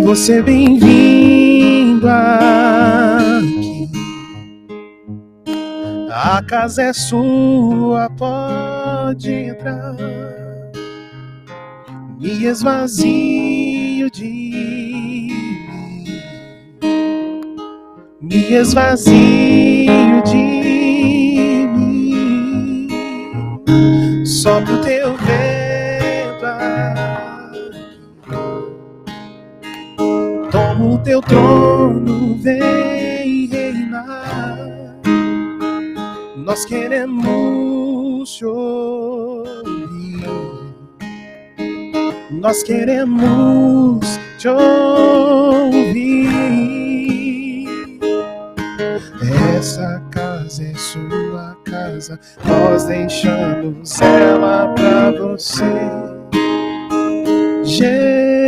Você bem-vindo aqui. A casa é sua, pode entrar. Me esvazio de mim. Me esvazio de mim. Sopra o teu vento aqui. Toma o teu trono, vem reinar. Nós queremos te ouvir. Nós queremos te ouvir. Essa casa é sua casa, nós deixamos ela pra você. Jesus,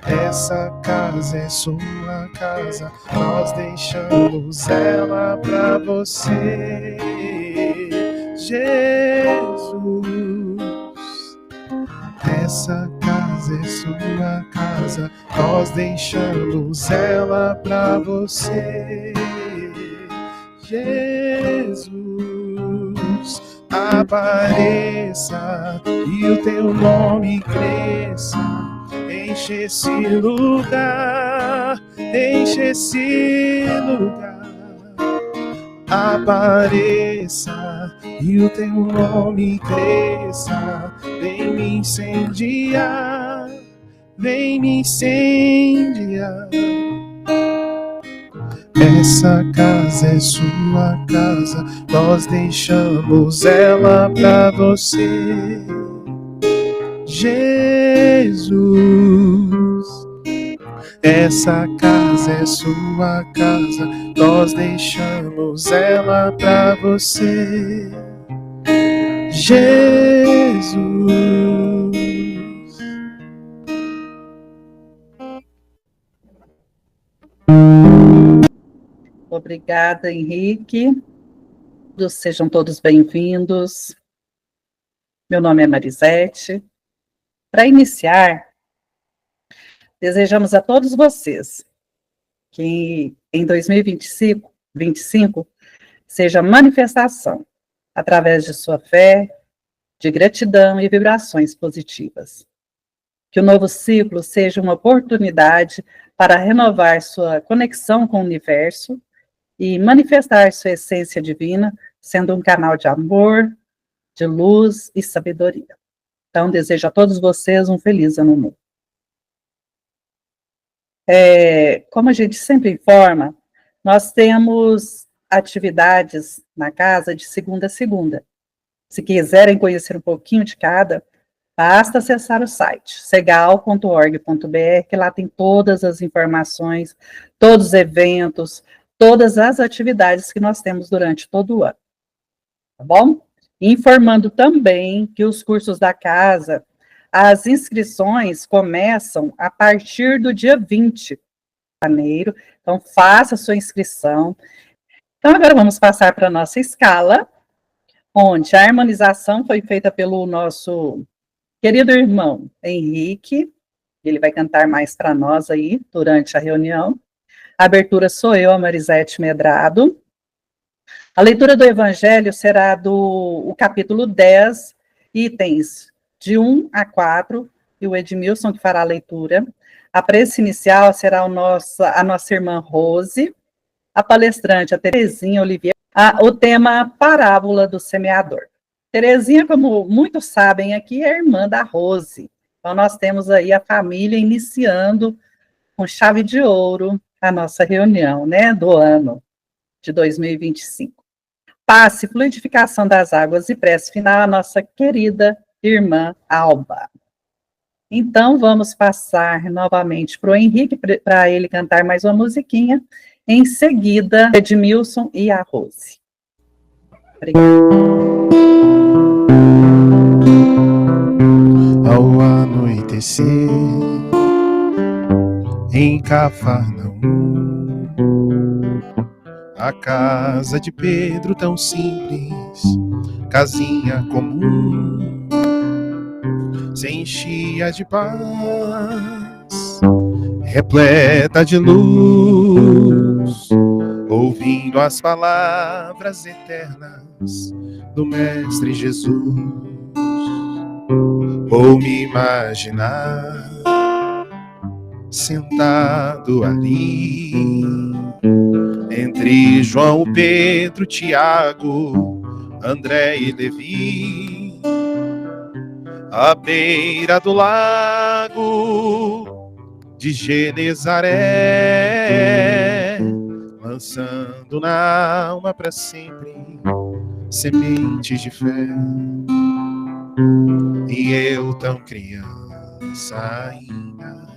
essa casa é sua casa, nós deixamos ela pra você. Jesus, essa casa é sua casa, nós deixamos ela pra você. Jesus, apareça e o teu nome cresça. Enche esse lugar, enche esse lugar. Apareça e o teu nome cresça. Vem me incendiar, vem me incendiar. Essa casa é sua casa, nós deixamos ela pra você. Jesus, essa casa é sua casa, nós deixamos ela pra você. Jesus. Obrigada, Henrique. Sejam todos bem-vindos. Meu nome é Marisete. Para iniciar, desejamos a todos vocês que em 2025 seja manifestação através de sua fé, de gratidão e vibrações positivas. Que o novo ciclo seja uma oportunidade para renovar sua conexão com o universo e manifestar sua essência divina, sendo um canal de amor, de luz e sabedoria. Então, desejo a todos vocês um feliz ano novo. Como a gente sempre informa, nós temos atividades na casa de segunda a segunda. Se quiserem conhecer um pouquinho de cada, basta acessar o site cegal.org.br, que lá tem todas as informações, todos os eventos, todas as atividades que nós temos durante todo o ano. Tá bom? Informando também que os cursos da casa, as inscrições começam a partir do dia 20 de janeiro, então faça a sua inscrição. Então agora vamos passar para a nossa escala, onde a harmonização foi feita pelo nosso querido irmão Henrique, ele vai cantar mais para nós aí durante a reunião. A abertura sou eu, a Marisete Medrado. A leitura do Evangelho será do capítulo 10, itens de 1 a 4, e o Edmilson que fará a leitura. A prece inicial será a nossa irmã Rose, a palestrante, a Terezinha Oliveira, o tema Parábola do Semeador. Terezinha, como muitos sabem aqui, é irmã da Rose. Então, nós temos aí a família iniciando com chave de ouro a nossa reunião, né, do ano de 2025. Passe, fluidificação das águas e prece final a nossa querida irmã Alba. Então, vamos passar novamente para o Henrique, para ele cantar mais uma musiquinha. Em seguida, Edmilson e a Rose. Obrigada. Ao anoitecer, em Cafarnaum, a casa de Pedro tão simples, casinha comum, se enchia de paz, repleta de luz, ouvindo as palavras eternas do Mestre Jesus. Vou me imaginar sentado ali, entre João, Pedro, Tiago, André e Levi, à beira do lago de Genezaré, lançando na alma para sempre sementes de fé. E eu tão criança ainda,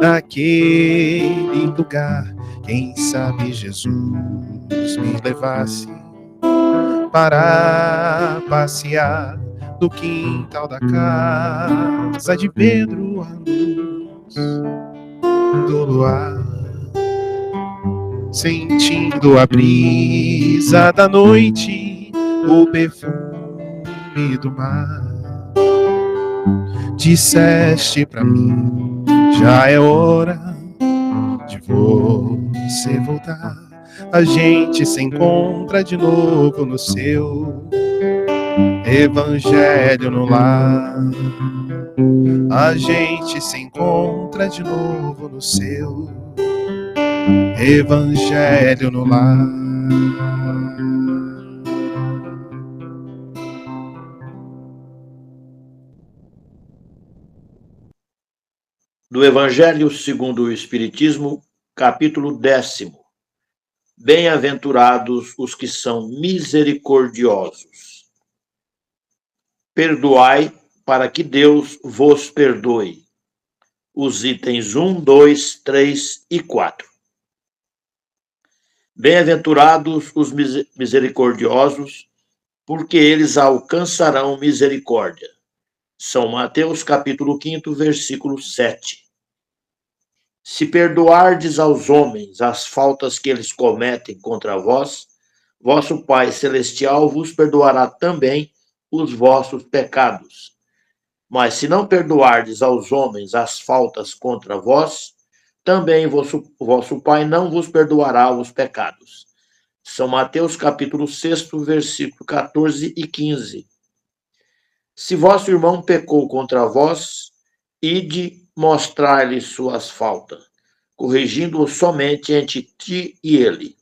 naquele lugar, quem sabe Jesus me levasse para passear no quintal da casa de Pedro, à luz do luar, sentindo a brisa da noite, o perfume do mar. Disseste pra mim, já é hora de você voltar. A gente se encontra de novo no seu evangelho no lar. A gente se encontra de novo no seu evangelho no lar. Do Evangelho segundo o Espiritismo, capítulo 10. Bem-aventurados os que são misericordiosos. Perdoai para que Deus vos perdoe. Os itens 1, 2, 3 e 4. Bem-aventurados os misericordiosos, porque eles alcançarão misericórdia. São Mateus, capítulo 5, versículo 7. Se perdoardes aos homens as faltas que eles cometem contra vós, vosso Pai Celestial vos perdoará também os vossos pecados. Mas se não perdoardes aos homens as faltas contra vós, também vosso Pai não vos perdoará os pecados. São Mateus, capítulo 6, versículo 14 e 15. Se vosso irmão pecou contra vós, ide mostrar-lhe suas faltas, corrigindo-o somente entre ti e ele.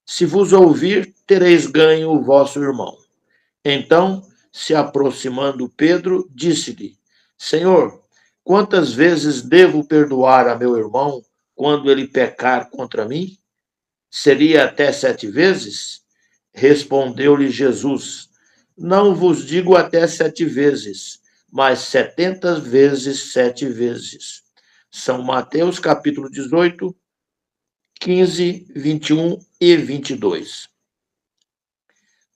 Se vos ouvir, tereis ganho o vosso irmão. Então, se aproximando Pedro, disse-lhe: Senhor, quantas vezes devo perdoar a meu irmão quando ele pecar contra mim? Seria até 7 vezes? Respondeu-lhe Jesus: Não vos digo até 7 vezes, mas 70 vezes 7 vezes. São Mateus, capítulo 18, 15, 21 e 22.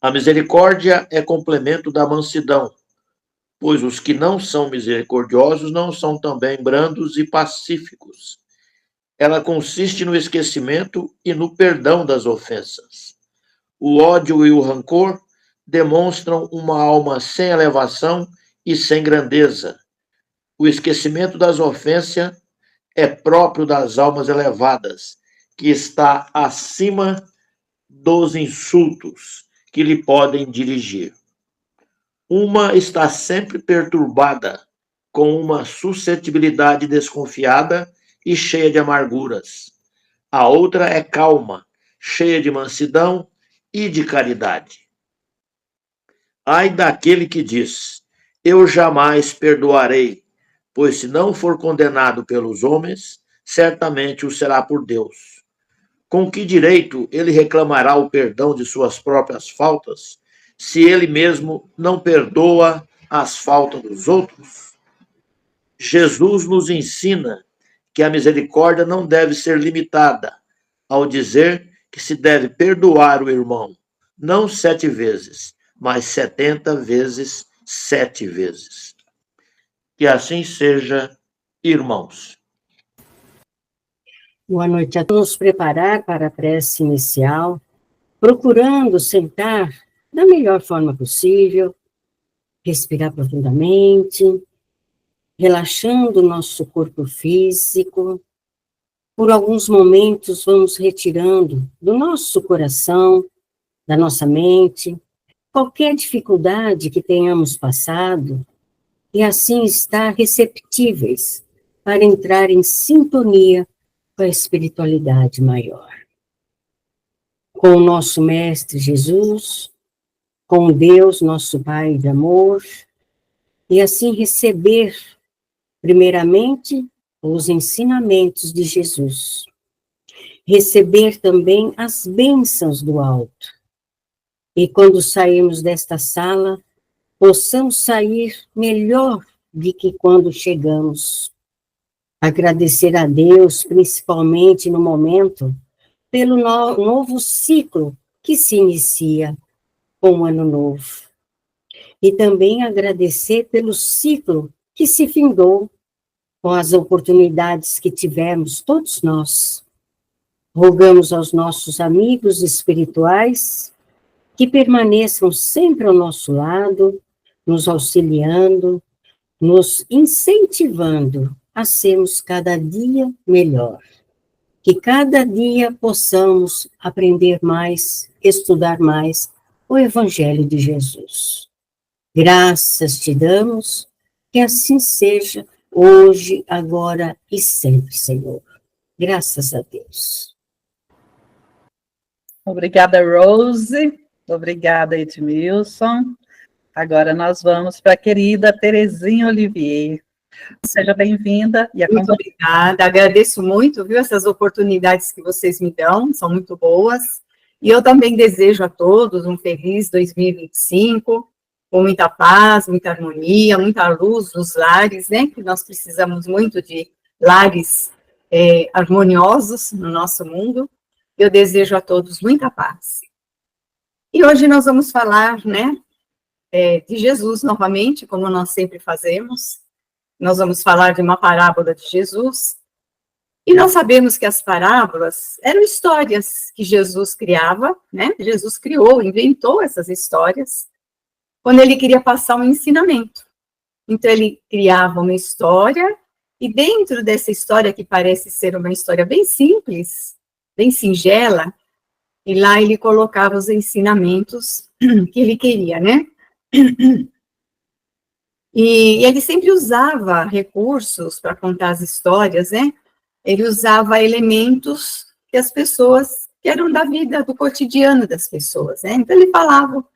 A misericórdia é complemento da mansidão, pois os que não são misericordiosos não são também brandos e pacíficos. Ela consiste no esquecimento e no perdão das ofensas. O ódio e o rancor demonstram uma alma sem elevação e sem grandeza. O esquecimento das ofensas é próprio das almas elevadas, que está acima dos insultos que lhe podem dirigir. Uma está sempre perturbada, com uma suscetibilidade desconfiada e cheia de amarguras. A outra é calma, cheia de mansidão e de caridade. Ai daquele que diz: eu jamais perdoarei, pois se não for condenado pelos homens, certamente o será por Deus. Com que direito ele reclamará o perdão de suas próprias faltas, se ele mesmo não perdoa as faltas dos outros? Jesus nos ensina que a misericórdia não deve ser limitada, ao dizer que se deve perdoar o irmão, não 7 vezes, mas 70 vezes 7 vezes. Que assim seja, irmãos. Boa noite a todos. Nos preparar para a prece inicial, procurando sentar da melhor forma possível, respirar profundamente relaxando o nosso corpo físico. Por alguns momentos, vamos retirando do nosso coração, da nossa mente, qualquer dificuldade que tenhamos passado, e assim estar receptíveis para entrar em sintonia com a espiritualidade maior. Com o nosso Mestre Jesus, com Deus, nosso Pai de amor, e assim receber, primeiramente, os ensinamentos de Jesus. Receber também as bênçãos do alto. E quando sairmos desta sala, possamos sair melhor do que quando chegamos. Agradecer a Deus, principalmente no momento, pelo novo ciclo que se inicia com o Ano Novo. E também agradecer pelo ciclo que se findou com as oportunidades que tivemos, todos nós. Rogamos aos nossos amigos espirituais que permaneçam sempre ao nosso lado, nos auxiliando, nos incentivando a sermos cada dia melhor. Que cada dia possamos aprender mais, estudar mais o Evangelho de Jesus. Graças te damos, que assim seja, hoje, agora e sempre, Senhor. Graças a Deus. Obrigada, Rose. Obrigada, Edmilson. Agora nós vamos para a querida Terezinha Olivier. Seja bem-vinda e Muito obrigada, agradeço muito, viu, essas oportunidades que vocês me dão, são muito boas. E eu também desejo a todos um feliz 2025, com muita paz, muita harmonia, muita luz nos lares, né, que nós precisamos muito de lares harmoniosos no nosso mundo. Eu desejo a todos muita paz. E hoje nós vamos falar, né, de Jesus novamente, como nós sempre fazemos. Nós vamos falar de uma parábola de Jesus. E nós sabemos que as parábolas eram histórias que Jesus criava, né? Jesus criou, inventou essas histórias, quando ele queria passar um ensinamento. Então, ele criava uma história, e dentro dessa história, que parece ser uma história bem simples, bem singela, e lá ele colocava os ensinamentos que ele queria, né? E ele sempre usava recursos para contar as histórias, né? Ele usava elementos que as pessoas, que eram da vida, do cotidiano das pessoas, né? Então ele falava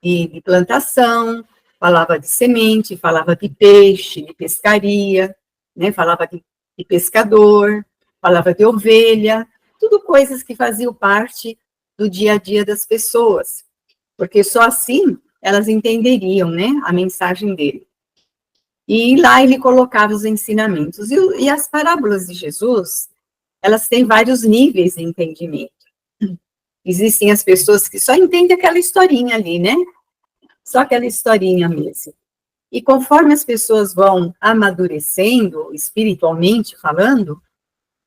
de plantação, falava de semente, falava de peixe, de pescaria, né? Falava de pescador, falava de ovelha, tudo coisas que faziam parte do dia a dia das pessoas, porque só assim elas entenderiam, né, a mensagem dele. E lá ele colocava os ensinamentos. E as parábolas de Jesus, elas têm vários níveis de entendimento. Existem as pessoas que só entendem aquela historinha ali, né? Só aquela historinha mesmo. E conforme as pessoas vão amadurecendo, espiritualmente falando,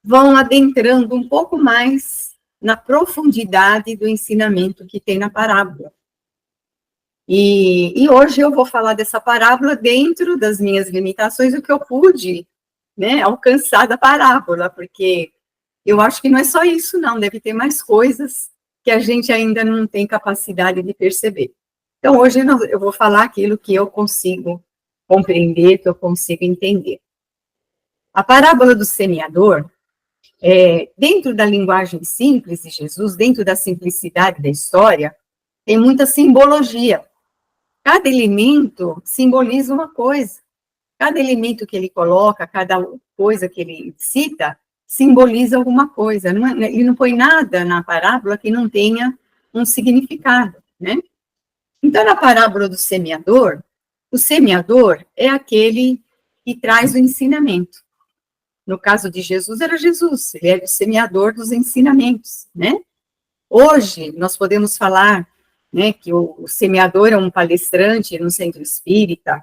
vão adentrando um pouco mais na profundidade do ensinamento que tem na parábola. E hoje eu vou falar dessa parábola dentro das minhas limitações, o que eu pude, né, alcançar da parábola, porque eu acho que não é só isso, não, deve ter mais coisas que a gente ainda não tem capacidade de perceber. Então, hoje eu vou falar aquilo que eu consigo compreender, que eu consigo entender. A parábola do semeador, dentro da linguagem simples de Jesus, dentro da simplicidade da história, tem muita simbologia. Cada elemento simboliza uma coisa. Cada elemento que ele coloca, cada coisa que ele cita, simboliza alguma coisa. Ele não põe nada na parábola que não tenha um significado, né? Então, na parábola do semeador, o semeador é aquele que traz o ensinamento. No caso de Jesus, era Jesus, ele era o semeador dos ensinamentos, né? Hoje, nós podemos falar, né, que o semeador é um palestrante no centro espírita,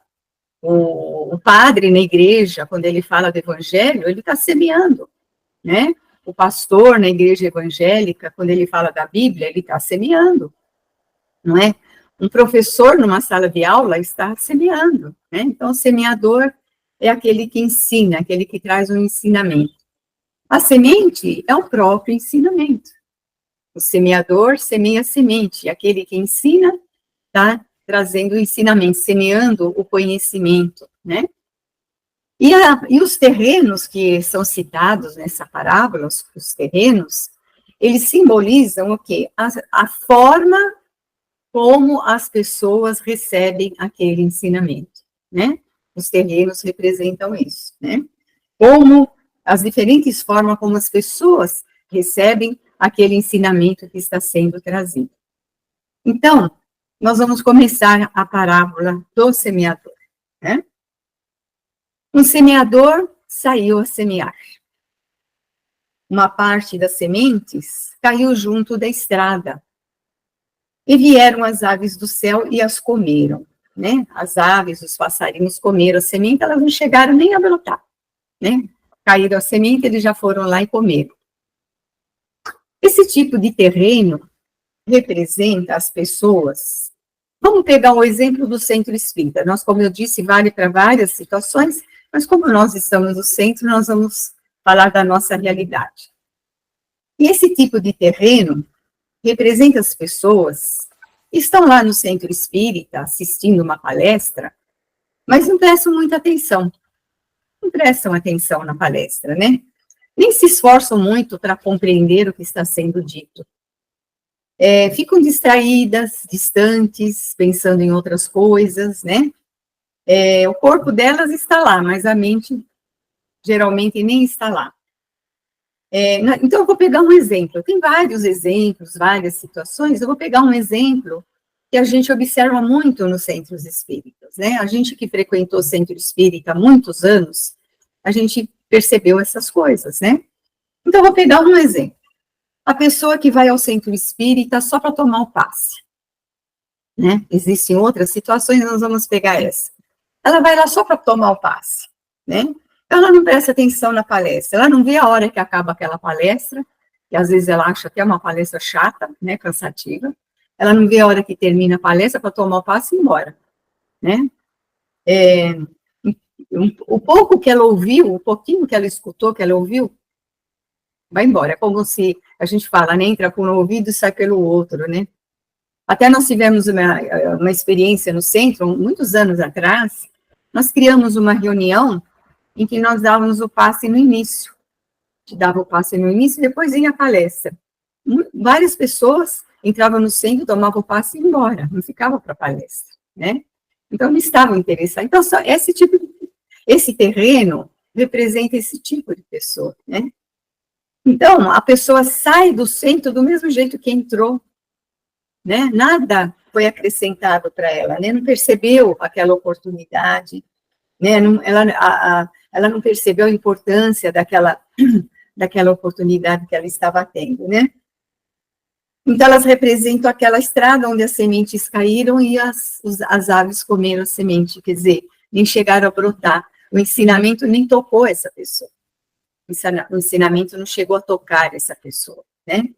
o padre na igreja, quando ele fala do evangelho, ele está semeando, né? O pastor na igreja evangélica, quando ele fala da Bíblia, ele está semeando, não é? Um professor numa sala de aula está semeando, né? Então, o semeador é aquele que ensina, aquele que traz um ensinamento. A semente é o próprio ensinamento. O semeador semeia a semente, aquele que ensina está trazendo o ensinamento, semeando o conhecimento, né? E os terrenos que são citados nessa parábola, os terrenos, eles simbolizam o quê? A forma como as pessoas recebem aquele ensinamento, né? Os terrenos representam isso, né? Como as diferentes formas como as pessoas recebem aquele ensinamento que está sendo trazido. Então, nós vamos começar a parábola do semeador, né? Um semeador saiu a semear. Uma parte das sementes caiu junto da estrada. E vieram as aves do céu e as comeram, né? As aves, os passarinhos comeram a semente, elas não chegaram nem a brotar, né? Caíram a semente, eles já foram lá e comeram. Esse tipo de terreno representa as pessoas. Vamos pegar um exemplo do centro espírita. Nós, como eu disse, vale para várias situações, mas como nós estamos no centro, nós vamos falar da nossa realidade. E esse tipo de terreno representa as pessoas que estão lá no centro espírita, assistindo uma palestra, mas não prestam muita atenção. Não prestam atenção na palestra, né? Nem se esforçam muito para compreender o que está sendo dito. Ficam distraídas, distantes, pensando em outras coisas, né? O corpo delas está lá, mas a mente geralmente nem está lá. Então, eu vou pegar um exemplo. Tem vários exemplos, várias situações. Eu vou pegar um exemplo que a gente observa muito nos centros espíritas, né? A gente que frequentou centro espírita há muitos anos, a gente percebeu essas coisas, né? Então, eu vou pegar um exemplo. A pessoa que vai ao centro espírita só para tomar o passe, né? Existem outras situações, nós vamos pegar essa. Ela vai lá só para tomar o passe, né? Ela não presta atenção na palestra, ela não vê a hora que acaba aquela palestra, que às vezes ela acha que é uma palestra chata, né, cansativa, ela não vê a hora que termina a palestra para tomar o passe e ir embora, né? O pouco que ela ouviu, o pouquinho que ela escutou, que ela ouviu, vai embora. É como se a gente fala, né, entra por um ouvido e sai pelo outro, né? Até nós tivemos uma experiência no centro, muitos anos atrás, nós criamos uma reunião em que nós dávamos o passe no início. A gente dava o passe no início e depois vinha a palestra. Várias pessoas entravam no centro, tomavam o passe e iam embora, não ficava para a palestra, né? Então, não estavam interessados. Então, só esse terreno representa esse tipo de pessoa, né? Então, a pessoa sai do centro do mesmo jeito que entrou, né? Nada foi acrescentado para ela, né? Não percebeu aquela oportunidade, né? Ela não percebeu a importância daquela oportunidade que ela estava tendo, né? Então, elas representam aquela estrada onde as sementes caíram e as aves comeram a semente, quer dizer, nem chegaram a brotar. O ensinamento nem tocou essa pessoa. O ensinamento não chegou a tocar essa pessoa, né?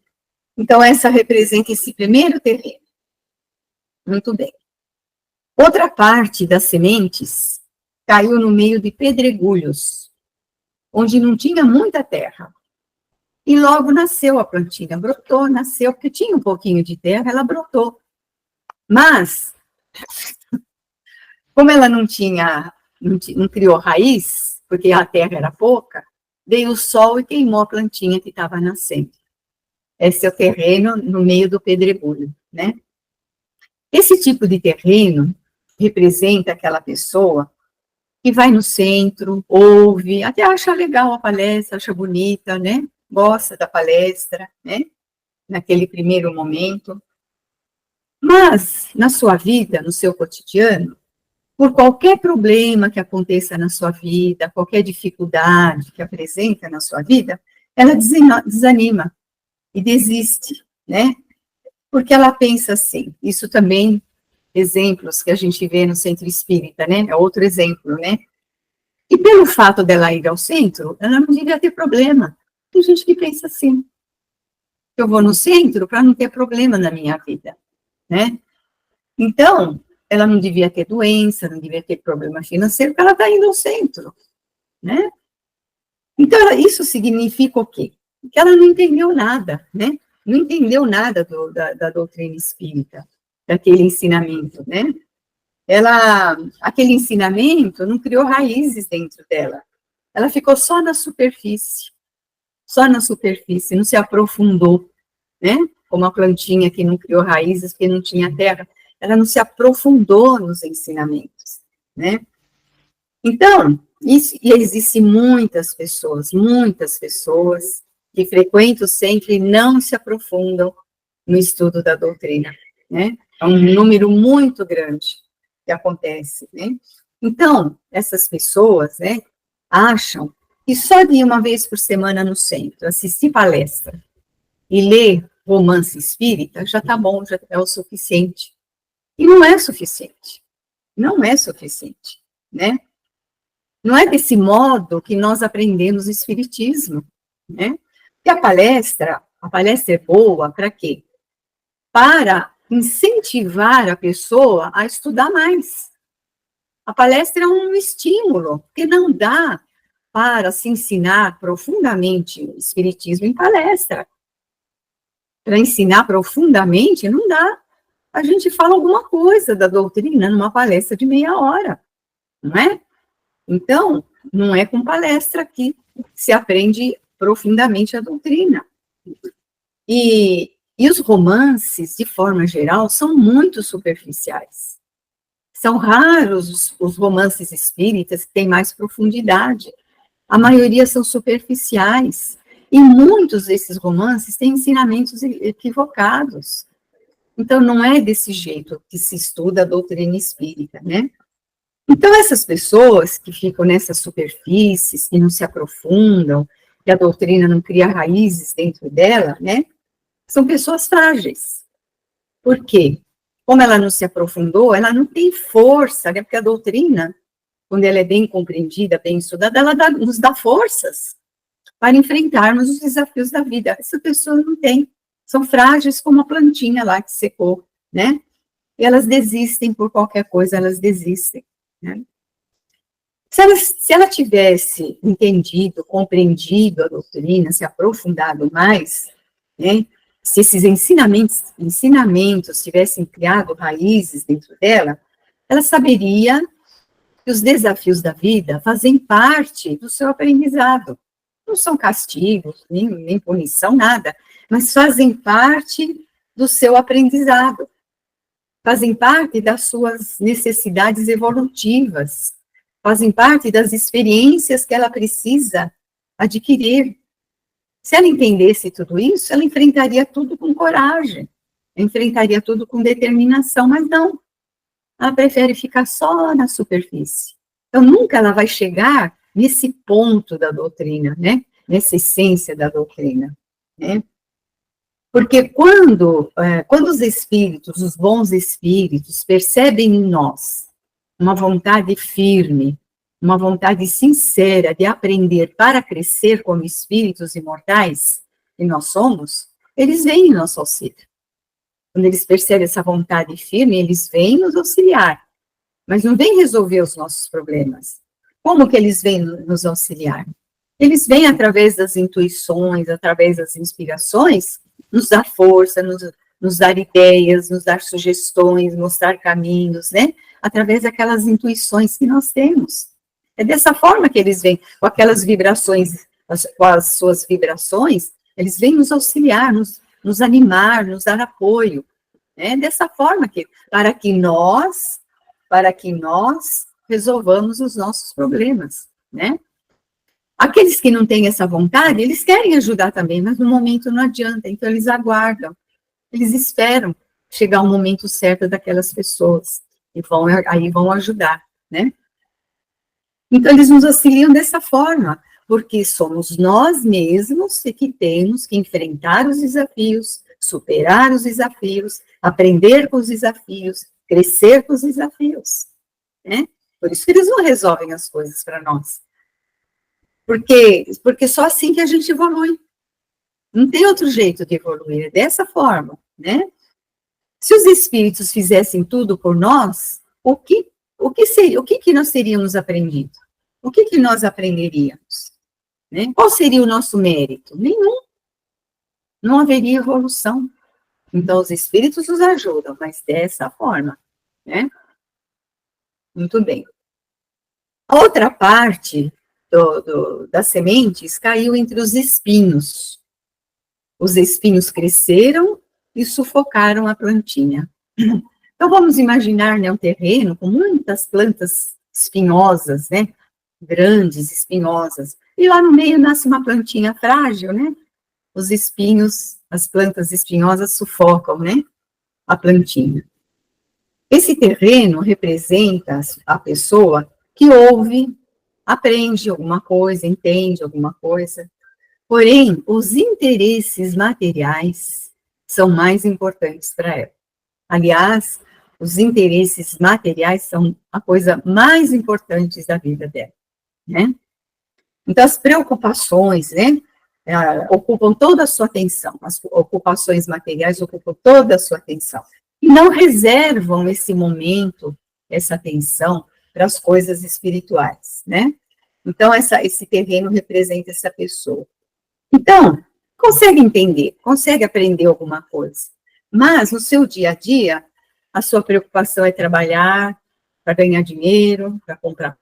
Então, essa representa esse primeiro terreno. Muito bem. Outra parte das sementes caiu no meio de pedregulhos, onde não tinha muita terra. E logo nasceu a plantinha, brotou, nasceu, porque tinha um pouquinho de terra, ela brotou. Mas, como ela não criou raiz, porque a terra era pouca, veio o sol e queimou a plantinha que estava nascendo. Esse é o terreno no meio do pedregulho, né? Esse tipo de terreno representa aquela pessoa que vai no centro, ouve, até acha legal a palestra, acha bonita, né? Gosta da palestra, né? Naquele primeiro momento. Mas, na sua vida, no seu cotidiano, por qualquer problema que aconteça na sua vida, qualquer dificuldade que apresenta na sua vida, ela desanima e desiste, né? Porque ela pensa assim, isso também, exemplos que a gente vê no centro espírita, né? É outro exemplo, né? E pelo fato dela ir ao centro, ela não devia ter problema. Tem gente que pensa assim, eu vou no centro para não ter problema na minha vida, né? Então, ela não devia ter doença, não devia ter problema financeiro, porque ela está indo ao centro, né? Então, isso significa o quê? Que ela não entendeu nada, né? Não entendeu nada da doutrina espírita, daquele ensinamento, né? Aquele ensinamento não criou raízes dentro dela. Ela ficou só na superfície, não se aprofundou, né? Como a plantinha que não criou raízes porque não tinha terra, ela não se aprofundou nos ensinamentos, né? Então, e existem muitas pessoas que frequentam sempre e não se aprofundam no estudo da doutrina, né? É um número muito grande que acontece, né? Então, essas pessoas, né, acham que só de uma vez por semana no centro, assistir palestra e ler romance espírita, já tá bom, já é o suficiente. E não é suficiente. Não é suficiente, né? Não é desse modo que nós aprendemos o espiritismo, né? E a palestra é boa para quê? Para incentivar a pessoa a estudar mais. A palestra é um estímulo, porque não dá para se ensinar profundamente o espiritismo em palestra. Para ensinar profundamente, não dá. A gente fala alguma coisa da doutrina numa palestra de meia hora, não é? Então, não é com palestra que se aprende profundamente a doutrina. E os romances, de forma geral, são muito superficiais. São raros os romances espíritas que têm mais profundidade. A maioria são superficiais. E muitos desses romances têm ensinamentos equivocados. Então, não é desse jeito que se estuda a doutrina espírita, né? Então, essas pessoas que ficam nessas superfícies, que não se aprofundam, que a doutrina não cria raízes dentro dela, né? São pessoas frágeis. Por quê? Como ela não se aprofundou, ela não tem força, né? Porque a doutrina, quando ela é bem compreendida, bem estudada, ela nos dá forças para enfrentarmos os desafios da vida. Essa pessoa não tem. São frágeis como a plantinha lá que secou, né? E elas desistem por qualquer coisa, elas desistem, né? Se ela tivesse entendido, compreendido a doutrina, se aprofundado mais, né? Se esses ensinamentos tivessem criado raízes dentro dela, ela saberia que os desafios da vida fazem parte do seu aprendizado. Não são castigos, nem punição, nada, mas fazem parte do seu aprendizado, fazem parte das suas necessidades evolutivas, fazem parte das experiências que ela precisa adquirir. Se ela entendesse tudo isso, ela enfrentaria tudo com coragem, enfrentaria tudo com determinação, mas não. Ela prefere ficar só na superfície. Então, nunca ela vai chegar nesse ponto da doutrina, né? Nessa essência da doutrina, né? Porque quando os espíritos, os bons espíritos, percebem em nós uma vontade firme, uma vontade sincera de aprender para crescer como espíritos imortais que nós somos, eles vêm em nosso auxílio. Quando eles percebem essa vontade firme, eles vêm nos auxiliar, mas não vêm resolver os nossos problemas. Como que eles vêm nos auxiliar? Eles vêm através das intuições, através das inspirações, nos dar força, nos dar ideias, nos dar sugestões, mostrar caminhos, né? Através daquelas intuições que nós temos. É dessa forma que eles vêm, com aquelas vibrações, com as suas vibrações, eles vêm nos auxiliar, nos animar, nos dar apoio. É dessa forma para que nós resolvamos os nossos problemas, né? Aqueles que não têm essa vontade, eles querem ajudar também, mas no momento não adianta, então eles aguardam, eles esperam chegar o momento certo daquelas pessoas, e aí vão ajudar, né? Então eles nos auxiliam dessa forma, porque somos nós mesmos que temos que enfrentar os desafios, superar os desafios, aprender com os desafios, crescer com os desafios, né? Por isso que eles não resolvem as coisas para nós. Porque só assim que a gente evolui. Não tem outro jeito de evoluir, é dessa forma, né? Se os espíritos fizessem tudo por nós, o que seria, o que nós teríamos aprendido? O que nós aprenderíamos? Né? Qual seria o nosso mérito? Nenhum. Não haveria evolução. Então, os espíritos nos ajudam, mas dessa forma, né? Muito bem. A outra parte das sementes caiu entre os espinhos. Os espinhos cresceram e sufocaram a plantinha. Então, vamos imaginar, né, um terreno com muitas plantas espinhosas, né? Grandes, espinhosas. E lá no meio nasce uma plantinha frágil, né? Os espinhos, as plantas espinhosas sufocam, né? A plantinha. Esse terreno representa a pessoa que ouve, aprende alguma coisa, entende alguma coisa. Porém, os interesses materiais são mais importantes para ela. Aliás, os interesses materiais são a coisa mais importante da vida dela, né? Então, as preocupações, né, ocupam toda a sua atenção. As ocupações materiais ocupam toda a sua atenção. E não reservam esse momento, essa atenção, para as coisas espirituais, né? Então, esse terreno representa essa pessoa. Então, consegue entender, consegue aprender alguma coisa. Mas, no seu dia a dia, a sua preocupação é trabalhar para ganhar dinheiro, para comprar,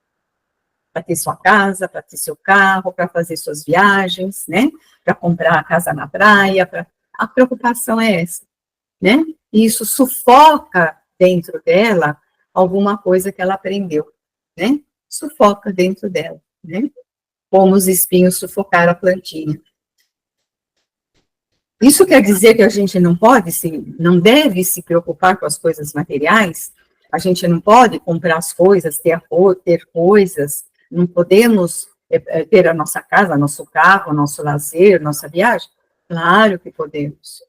para ter sua casa, para ter seu carro, para fazer suas viagens, né? Para comprar a casa na praia. A preocupação é essa, né? E isso sufoca dentro dela alguma coisa que ela aprendeu, né? Sufoca dentro dela, né? Como os espinhos sufocaram a plantinha. Isso quer dizer que a gente não deve se preocupar com as coisas materiais? A gente não pode comprar as coisas, ter coisas, não podemos ter a nossa casa, nosso carro, nosso lazer, nossa viagem? Claro que podemos,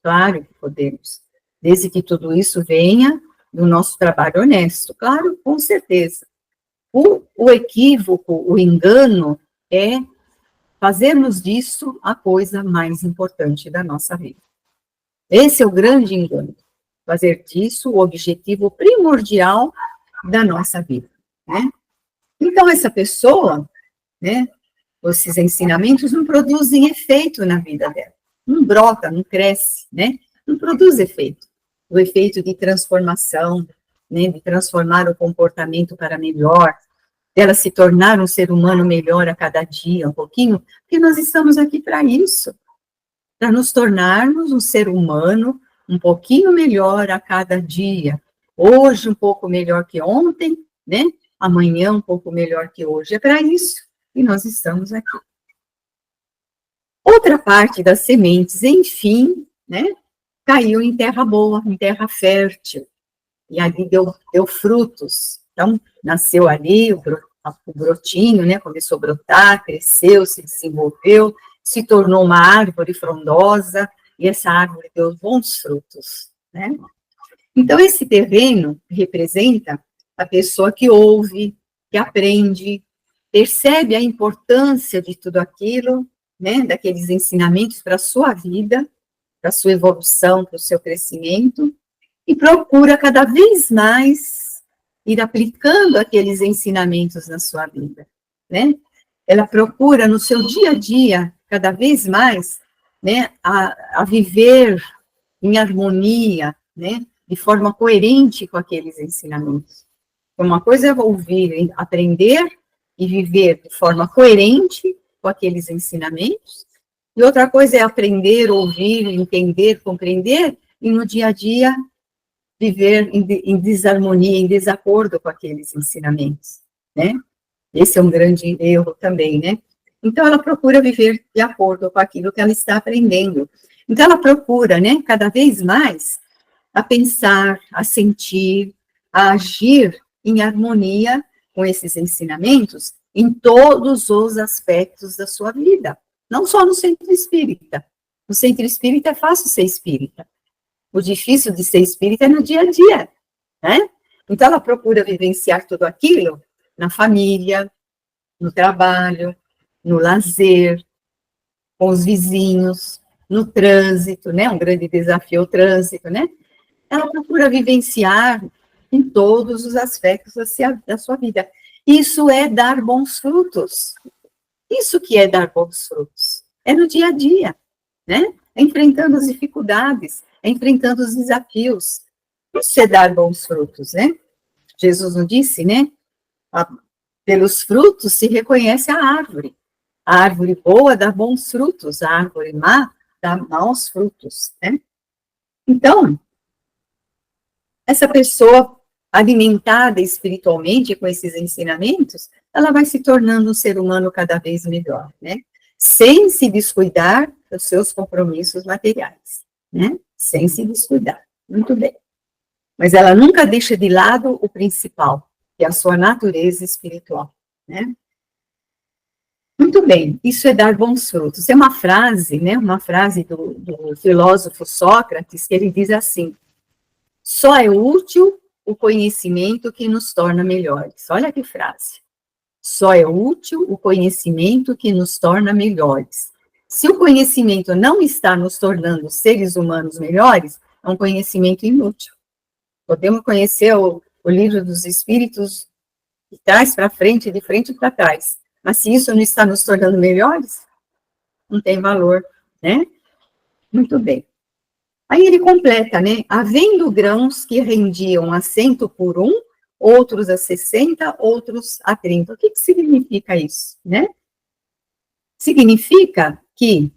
desde que tudo isso venha do nosso trabalho honesto, claro, com certeza. O equívoco, o engano é fazermos disso a coisa mais importante da nossa vida. Esse é o grande engano, fazer disso o objetivo primordial da nossa vida, né? Então, essa pessoa, né, esses ensinamentos não produzem efeito na vida dela, não brota, não cresce, né? Não produz efeito. O efeito de transformação, né, de transformar o comportamento para melhor, dela se tornar um ser humano melhor a cada dia, um pouquinho, porque nós estamos aqui para isso, para nos tornarmos um ser humano um pouquinho melhor a cada dia. Hoje um pouco melhor que ontem, né? Amanhã um pouco melhor que hoje. É para isso que nós estamos aqui. Outra parte das sementes, enfim, né? Caiu em terra boa, em terra fértil, e ali deu frutos. Então, nasceu ali o brotinho, né? Começou a brotar, cresceu, se desenvolveu, se tornou uma árvore frondosa, e essa árvore deu bons frutos, né? Então, esse terreno representa a pessoa que ouve, que aprende, percebe a importância de tudo aquilo, né? Daqueles ensinamentos para a sua vida, para a sua evolução, para o seu crescimento, e procura cada vez mais ir aplicando aqueles ensinamentos na sua vida, né? Ela procura no seu dia a dia, cada vez mais, né, a viver em harmonia, né, de forma coerente com aqueles ensinamentos. Uma coisa é ouvir, aprender e viver de forma coerente com aqueles ensinamentos, e outra coisa é aprender, ouvir, entender, compreender, e no dia a dia viver em desarmonia, em desacordo com aqueles ensinamentos, né? Esse é um grande erro também, né? Então, ela procura viver de acordo com aquilo que ela está aprendendo. Então, ela procura, né, cada vez mais, a pensar, a sentir, a agir em harmonia com esses ensinamentos em todos os aspectos da sua vida, não só no centro espírita. No centro espírita é fácil ser espírita. O difícil de ser espírita é no dia a dia, né? Então, ela procura vivenciar tudo aquilo na família, no trabalho, no lazer, com os vizinhos, no trânsito, né? Um grande desafio é o trânsito, né? Ela procura vivenciar em todos os aspectos da sua vida. Isso é dar bons frutos. Isso que é dar bons frutos. É no dia a dia, né? É enfrentando as dificuldades, é enfrentando os desafios. Isso é dar bons frutos, né? Jesus nos disse, né? Pelos frutos se reconhece a árvore. A árvore boa dá bons frutos, a árvore má dá maus frutos, né? Então, essa pessoa alimentada espiritualmente com esses ensinamentos, ela vai se tornando um ser humano cada vez melhor, né? Sem se descuidar dos seus compromissos materiais, né? Sem se descuidar. Muito bem. Mas ela nunca deixa de lado o principal, que é a sua natureza espiritual, né? Muito bem, isso é dar bons frutos. É uma frase, né? Uma frase do filósofo Sócrates, que ele diz assim: só é útil o conhecimento que nos torna melhores. Olha que frase. Só é útil o conhecimento que nos torna melhores. Se o conhecimento não está nos tornando seres humanos melhores, é um conhecimento inútil. Podemos conhecer o livro dos Espíritos de trás para frente, de frente para trás. Mas se isso não está nos tornando melhores, não tem valor, né? Muito bem. Aí ele completa, né? Havendo grãos que rendiam a 100 por 1, outros a 60, outros a 30. O que significa isso, né? Significa que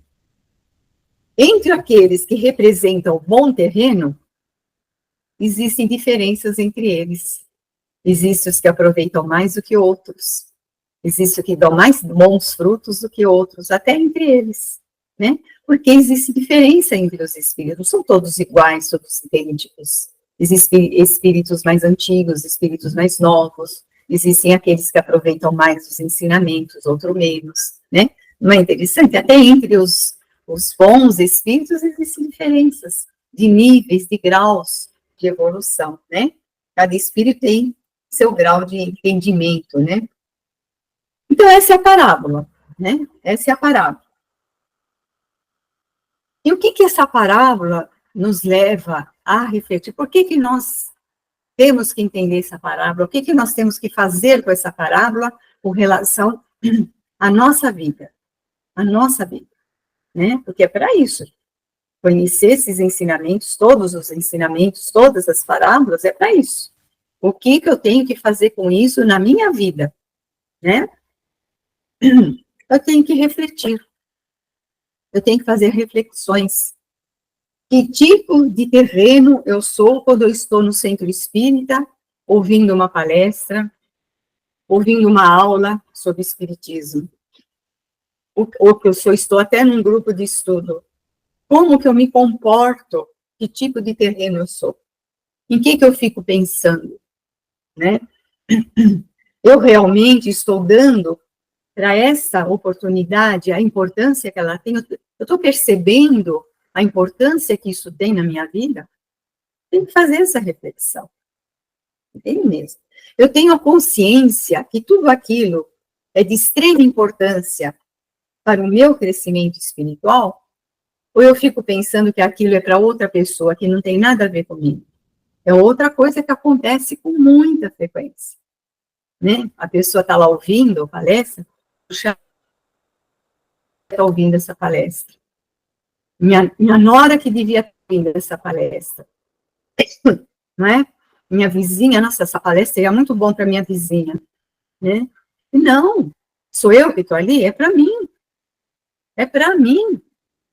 entre aqueles que representam o bom terreno, existem diferenças entre eles. Existem os que aproveitam mais do que outros. Existem os que dão mais bons frutos do que outros, até entre eles, né? Porque existe diferença entre os espíritos, não são todos iguais, todos idênticos. Existem espíritos mais antigos, espíritos mais novos, existem aqueles que aproveitam mais os ensinamentos, outros menos, né? Não é interessante? Até entre os bons espíritos existem diferenças de níveis, de graus de evolução, né? Cada espírito tem seu grau de entendimento, né? Então, essa é a parábola, né? Essa é a parábola. E o que essa parábola nos leva a refletir? Por que nós temos que entender essa parábola? O que nós temos que fazer com essa parábola com relação à nossa vida? A nossa vida, né? Porque é para isso. Conhecer esses ensinamentos, todos os ensinamentos, todas as parábolas, é para isso. O que eu tenho que fazer com isso na minha vida, né? Eu tenho que refletir. Eu tenho que fazer reflexões. Que tipo de terreno eu sou quando eu estou no centro espírita, ouvindo uma palestra, ouvindo uma aula sobre espiritismo? Ou que eu estou até num grupo de estudo. Como que eu me comporto? Que tipo de terreno eu sou? Em que eu fico pensando? Né? Eu realmente estou dando para essa oportunidade a importância que ela tem? Eu estou percebendo a importância que isso tem na minha vida? Tem que fazer essa reflexão. Tem mesmo. Eu tenho a consciência que tudo aquilo é de extrema importância para o meu crescimento espiritual? Ou eu fico pensando que aquilo é para outra pessoa, que não tem nada a ver comigo? É outra coisa que acontece com muita frequência, né? A pessoa está lá ouvindo a palestra, puxa, está ouvindo essa palestra. Minha nora que devia estar ouvindo essa palestra, não é? Minha vizinha, nossa, essa palestra seria muito bom para minha vizinha, né? Não, sou eu que estou ali, é para mim. É para mim,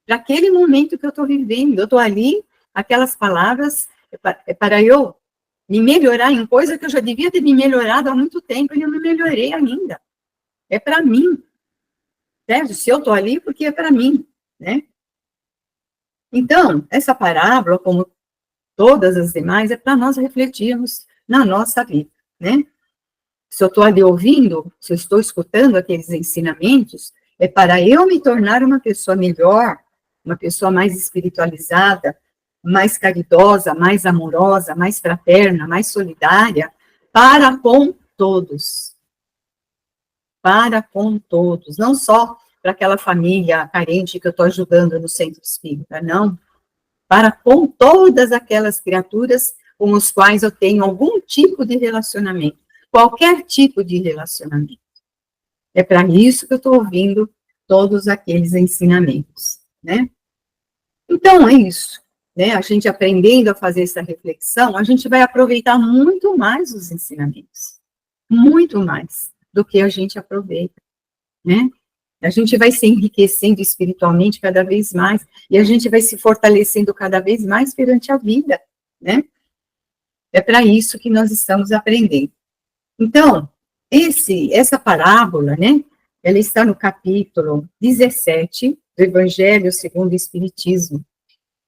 para aquele momento que eu estou vivendo. Eu estou ali, aquelas palavras, é para eu me melhorar em coisa que eu já devia ter me melhorado há muito tempo e eu não melhorei ainda. É para mim. Certo? Se eu estou ali, porque é para mim, né? Então, essa parábola, como todas as demais, é para nós refletirmos na nossa vida, né? Se eu estou ali ouvindo, se eu estou escutando aqueles ensinamentos, é para eu me tornar uma pessoa melhor, uma pessoa mais espiritualizada, mais caridosa, mais amorosa, mais fraterna, mais solidária, para com todos. Para com todos, não só para aquela família carente que eu estou ajudando no centro espírita, não. Para com todas aquelas criaturas com os quais eu tenho algum tipo de relacionamento, qualquer tipo de relacionamento. É para isso que eu estou ouvindo todos aqueles ensinamentos, né? Então, é isso, né? A gente aprendendo a fazer essa reflexão, a gente vai aproveitar muito mais os ensinamentos, muito mais do que a gente aproveita, né? A gente vai se enriquecendo espiritualmente cada vez mais, e a gente vai se fortalecendo cada vez mais perante a vida, né? É para isso que nós estamos aprendendo. Então, essa parábola, né, ela está no capítulo 17 do Evangelho segundo o Espiritismo. O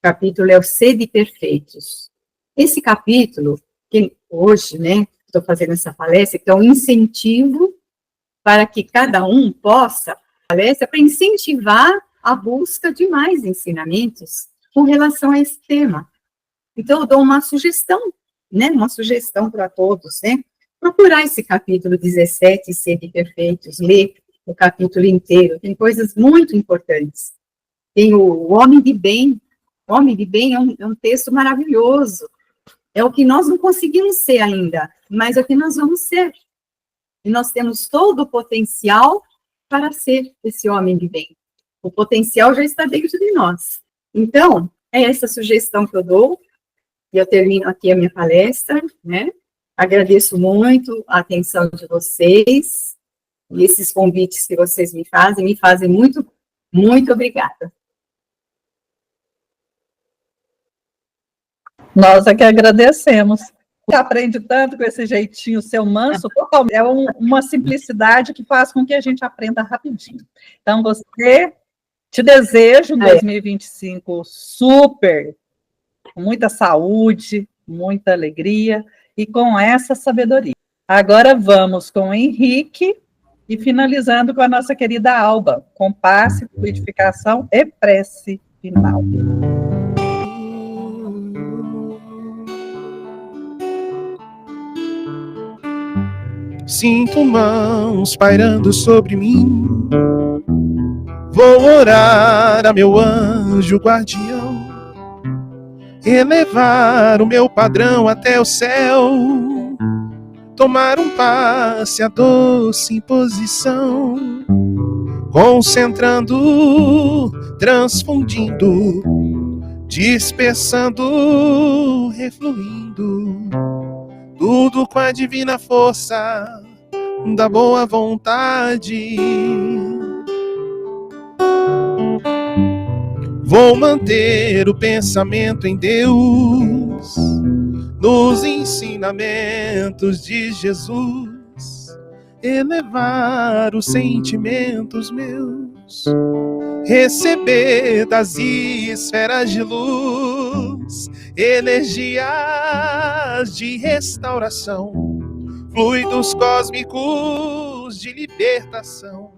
capítulo é o Sede Perfeitos. Esse capítulo, que hoje, né, estou fazendo essa palestra, que é um incentivo para que cada um possa, palestra para incentivar a busca de mais ensinamentos com relação a esse tema. Então, eu dou uma sugestão, né, uma sugestão para todos, né, procurar esse capítulo 17, Sede Perfeitos, ler o capítulo inteiro, tem coisas muito importantes. Tem o Homem de Bem. O Homem de Bem é um texto maravilhoso. É o que nós não conseguimos ser ainda, mas é o que nós vamos ser. E nós temos todo o potencial para ser esse homem de bem. O potencial já está dentro de nós. Então, é essa sugestão que eu dou, e eu termino aqui a minha palestra, né? Agradeço muito a atenção de vocês, e esses convites que vocês me fazem muito, muito obrigada. Nós é que agradecemos. Você aprende tanto com esse jeitinho seu manso, totalmente. É uma simplicidade que faz com que a gente aprenda rapidinho. Então, te desejo um 2025 super, com muita saúde, muita alegria e com essa sabedoria. Agora vamos com o Henrique e finalizando com a nossa querida Alba, com passe, fluidificação e prece final. Sinto mãos pairando sobre mim. Vou orar a meu anjo guardião, elevar o meu padrão até o céu, tomar um passe a doce imposição, concentrando, transfundindo, dispersando, refluindo, tudo com a divina força da boa vontade. Vou manter o pensamento em Deus, nos ensinamentos de Jesus, elevar os sentimentos meus, receber das esferas de luz, energias de restauração, fluidos cósmicos de libertação.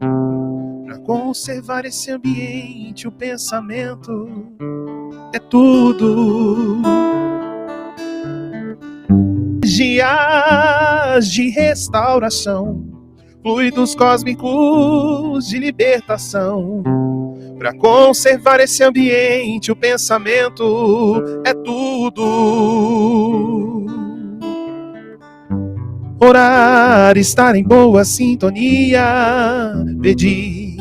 Para conservar esse ambiente, o pensamento é tudo. Energias de restauração, fluidos cósmicos de libertação. Para conservar esse ambiente, o pensamento é tudo. Orar, estar em boa sintonia, pedir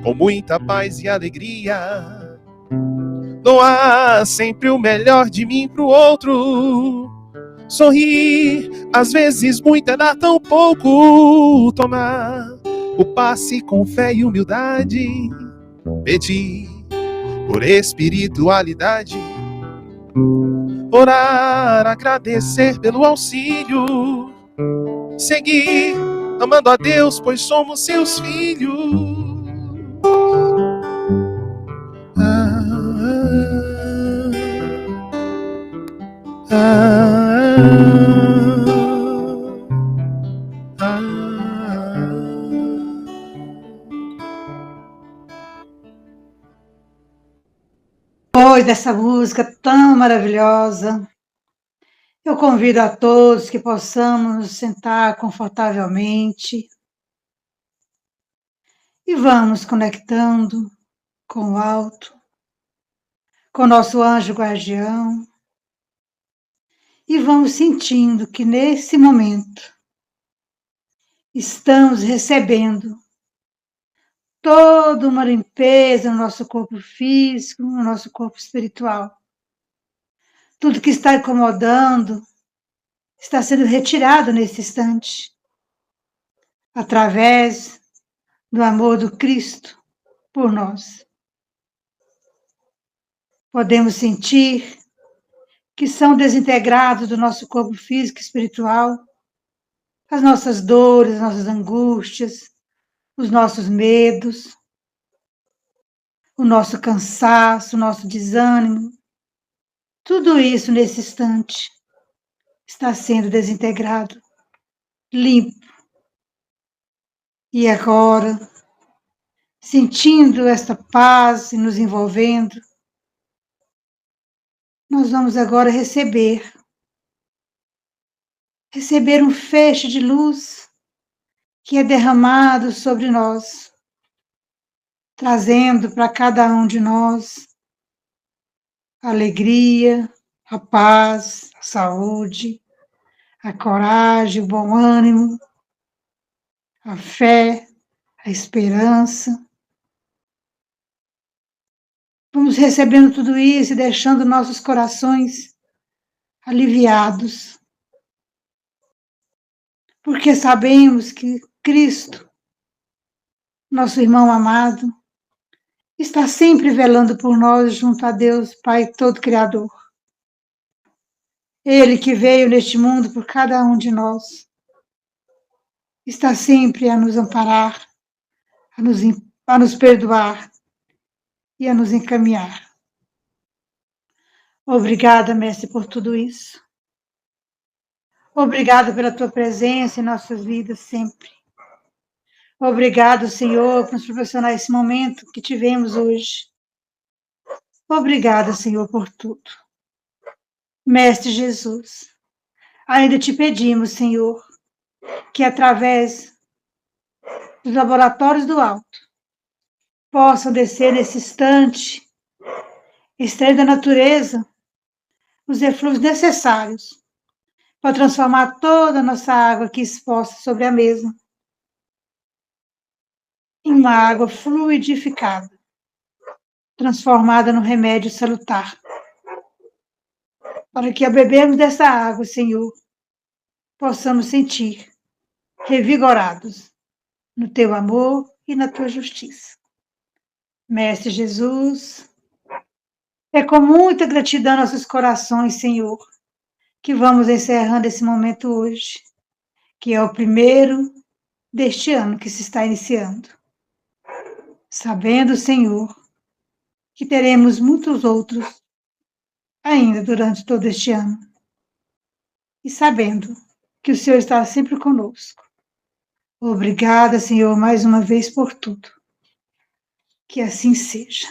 com muita paz e alegria, doar sempre o melhor de mim pro outro, sorrir, às vezes muito é dar tão pouco, tomar o passe com fé e humildade, pedir por espiritualidade, orar, agradecer pelo auxílio, seguir amando a Deus, pois somos seus filhos. Depois dessa música tão maravilhosa, eu convido a todos que possamos nos sentar confortavelmente e vamos conectando com o alto, com o nosso anjo guardião, e vamos sentindo que nesse momento estamos recebendo toda uma limpeza no nosso corpo físico, no nosso corpo espiritual. Tudo que está incomodando está sendo retirado nesse instante, através do amor do Cristo por nós. Podemos sentir que são desintegrados do nosso corpo físico e espiritual as nossas dores, as nossas angústias, os nossos medos, o nosso cansaço, o nosso desânimo. Tudo isso nesse instante está sendo desintegrado, limpo. E agora, sentindo esta paz e nos envolvendo, nós vamos agora receber um feixe de luz que é derramado sobre nós, trazendo para cada um de nós a alegria, a paz, a saúde, a coragem, o bom ânimo, a fé, a esperança. Vamos recebendo tudo isso e deixando nossos corações aliviados, porque sabemos que Cristo, nosso irmão amado, está sempre velando por nós junto a Deus, Pai Todo-Criador. Ele que veio neste mundo por cada um de nós, está sempre a nos amparar, a nos perdoar e a nos encaminhar. Obrigada, Mestre, por tudo isso. Obrigada pela tua presença em nossas vidas sempre. Obrigado, Senhor, por nos proporcionar esse momento que tivemos hoje. Obrigada, Senhor, por tudo. Mestre Jesus, ainda te pedimos, Senhor, que através dos laboratórios do alto possam descer nesse instante, extrair da natureza os eflúvios necessários para transformar toda a nossa água aqui exposta sobre a mesa em uma água fluidificada, transformada num remédio salutar. Para que ao bebermos dessa água, Senhor, possamos sentir revigorados no teu amor e na tua justiça. Mestre Jesus, é com muita gratidão nossos corações, Senhor, que vamos encerrando esse momento hoje, que é o primeiro deste ano que se está iniciando. Sabendo, Senhor, que teremos muitos outros ainda durante todo este ano. E sabendo que o Senhor está sempre conosco. Obrigada, Senhor, mais uma vez por tudo. Que assim seja.